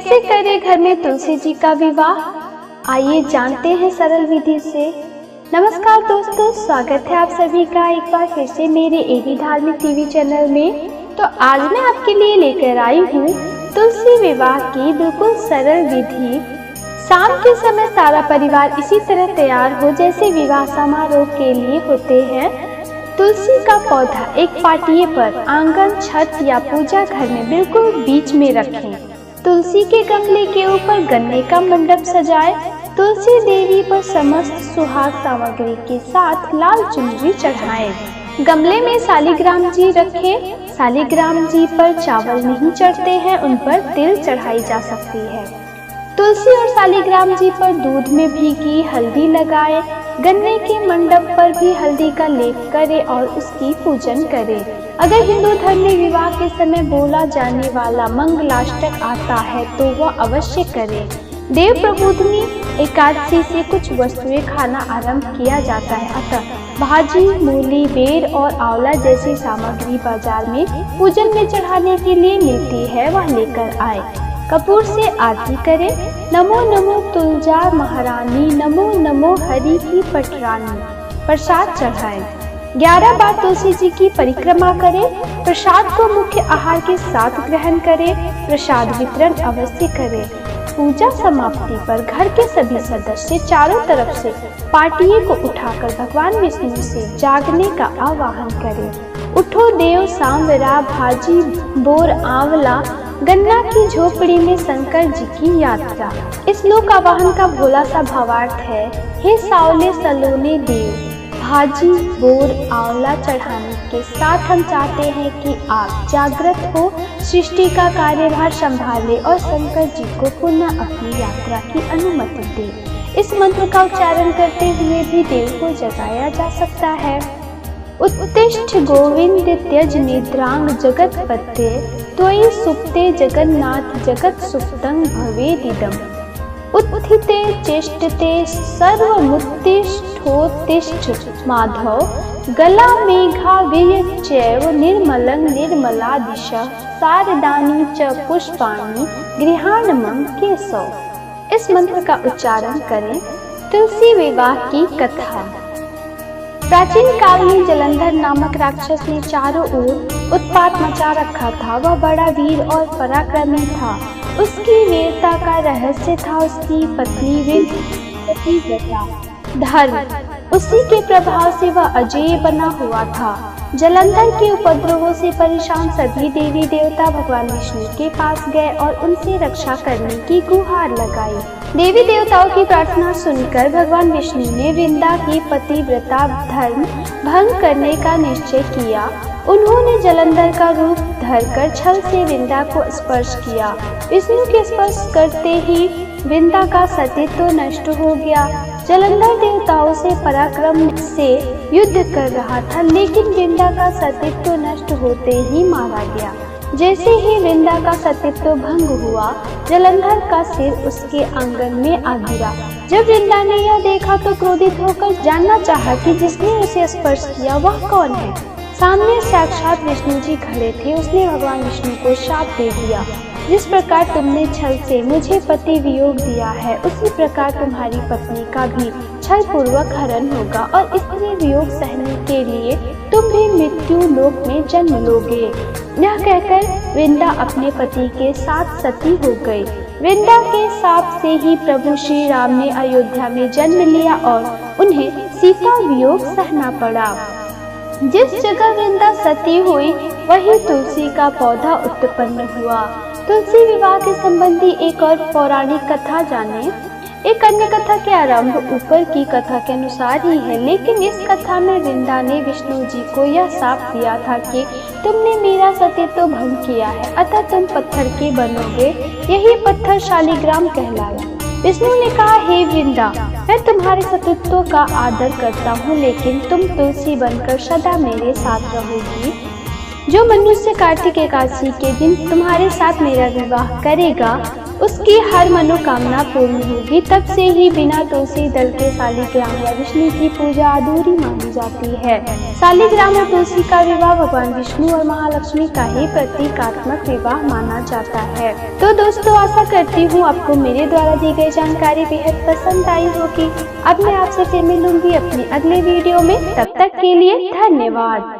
कैसे करें घर में तुलसी जी का विवाह, आइए जानते हैं सरल विधि से। नमस्कार दोस्तों, स्वागत है आप सभी का एक बार फिर से मेरे एबी धार्मिक टीवी चैनल में। तो आज मैं आपके लिए लेकर आई हूँ तुलसी विवाह की बिल्कुल सरल विधि। शाम के समय सारा परिवार इसी तरह तैयार हो जैसे विवाह समारोह के लिए होते हैं। तुलसी का पौधा एक पाटिये पर आंगन, छत या पूजा घर में बिल्कुल बीच में रखें। तुलसी के गमले के ऊपर गन्ने का मंडप सजाएं। तुलसी देवी पर समस्त सुहाग सामग्री के साथ लाल चुनरी चढ़ाएं। गमले में शालिग्राम जी रखें। शालिग्राम जी पर चावल नहीं चढ़ते हैं, उन पर तिल चढ़ाई जा सकती है। तुलसी और शालिग्राम जी पर दूध में भीगी हल्दी लगाएं। गन्ने के मंडप पर भी हल्दी का लेप करें और उसकी पूजन करें। अगर हिंदू धर्म में विवाह के समय बोला जाने वाला मंगलाष्टक आता है तो वह अवश्य करें। देव प्रबोधिनी एकादशी से कुछ वस्तुएं खाना आरंभ किया जाता है, अतः भाजी, मूली, बेर और आंवला जैसी सामग्री बाजार में पूजन में चढ़ाने के लिए मिलती है, वह लेकर आए। कपूर से आरती करें। नमो नमो तुलजा महारानी, नमो नमो हरि की पटरानी। प्रसाद चढ़ाएं। 11 बार तुलसी जी की परिक्रमा करें। प्रसाद को मुख्य आहार के साथ ग्रहण करें। प्रसाद वितरण अवश्य करें। पूजा समाप्ति पर घर के सभी सदस्य चारों तरफ से पाटिये को उठाकर भगवान विष्णु से जागने का आह्वान करें। उठो देव सांवरा, भाजी, बोर, आंवला, गन्ना की झोपड़ी में शंकर जी की यात्रा। इस लोक आवाहन का भोला सा भावार्थ है, हे सावले सलोने देव, भाजी, बोर, आंवला चढ़ाने के साथ हम चाहते हैं कि आप जागृत हो, सृष्टि का कार्यभार संभाले और शंकर जी को पुनः अपनी यात्रा की अनुमति दे। इस मंत्र का उच्चारण करते हुए भी देव को जगाया जा सकता है। उत्तिष्ठ गोविंद त्यज निद्रांग जगतपते, त्वयि सुप्ते जगन्नाथ जगत सुप्तं भवेदिदम्। उत्थिते चेष्टते सर्वमुत्तिष्ठोत्तिष्ठ माधव, गला मेघा वीर्यच्चैव निर्मलं निर्मला दिशः, शारदानि च पुष्पाणि गृहाणमं केशव। इस मंत्र का उच्चारण करें। तुलसी विवाह की कथा। प्राचीन काल में जलंधर नामक राक्षस ने चारों ओर उत्पात मचा रखा था। वह बड़ा वीर और पराक्रमी था। उसकी वीरता का रहस्य था उसकी पत्नी पतिव्रता धर्म। उसी के प्रभाव से वह अजेय बना हुआ था। जलंधर के उपद्रवों से परेशान सभी देवी देवता भगवान विष्णु के पास गए और उनसे रक्षा करने की गुहार लगाई। देवी देवताओं की प्रार्थना सुनकर भगवान विष्णु ने वृंदा की पतिव्रता धर्म भंग करने का निश्चय किया। उन्होंने जलंधर का रूप धरकर छल से वृंदा को स्पर्श किया। विष्णु के स्पर्श करते ही वृंदा का सतीत्व नष्ट हो गया। जलंधर देवताओं से पराक्रम से युद्ध कर रहा था, लेकिन वृंदा का सतीत्व नष्ट होते ही मारा गया। जैसे ही वृंदा का सतीत्व भंग हुआ, जलंधर का सिर उसके आंगन में आ गिरा। जब वृंदा ने यह देखा तो क्रोधित होकर जानना चाहा कि जिसने उसे स्पर्श किया वह कौन है। सामने साक्षात विष्णु जी खड़े थे। उसने भगवान विष्णु को शाप दे दिया, जिस प्रकार तुमने छल से मुझे पति वियोग दिया है, उसी प्रकार तुम्हारी पत्नी का भी छल पूर्वक हरण होगा और स्त्री वियोग सहने के लिए तुम भी मृत्यु लोक में जन्म लोगे। यह कहकर वृंदा अपने पति के साथ सती हो गई। वृंदा के शाप से ही प्रभु श्री राम ने अयोध्या में जन्म लिया और उन्हें सीता वियोग सहना पड़ा। जिस जगह वृंदा सती हुई वही तुलसी का पौधा उत्पन्न हुआ। तुलसी विवाह के संबंधी एक और पौराणिक कथा जाने। एक अन्य कथा के आरंभ ऊपर की कथा के अनुसार ही है, लेकिन इस कथा में वृंदा ने विष्णु जी को यह शाप दिया था कि तुमने मेरा सतीत्व भंग किया है, अतः तुम पत्थर के बनोगे। यही पत्थर शालिग्राम कहलाया। विष्णु ने कहा, हे वृंदा, मैं तुम्हारे सतीत्व का आदर करता हूँ, लेकिन तुम तुलसी बनकर सदा मेरे साथ रहोगी। जो मनुष्य कार्तिक एकादशी के दिन तुम्हारे साथ मेरा विवाह करेगा उसकी हर मनोकामना पूर्ण होगी। तब से ही बिना तुलसी दल के शालिग्राम या विष्णु की पूजा अधूरी मानी जाती है। शालिग्राम और तुलसी का विवाह भगवान विष्णु और महालक्ष्मी का ही प्रतीकात्मक विवाह माना जाता है। तो दोस्तों, आशा करती हूँ आपको मेरे द्वारा दी गई जानकारी बेहद पसंद आई होगी। अब मैं आपसे फिर मिलूंगी अपनी अगले वीडियो में। तब तक के लिए धन्यवाद।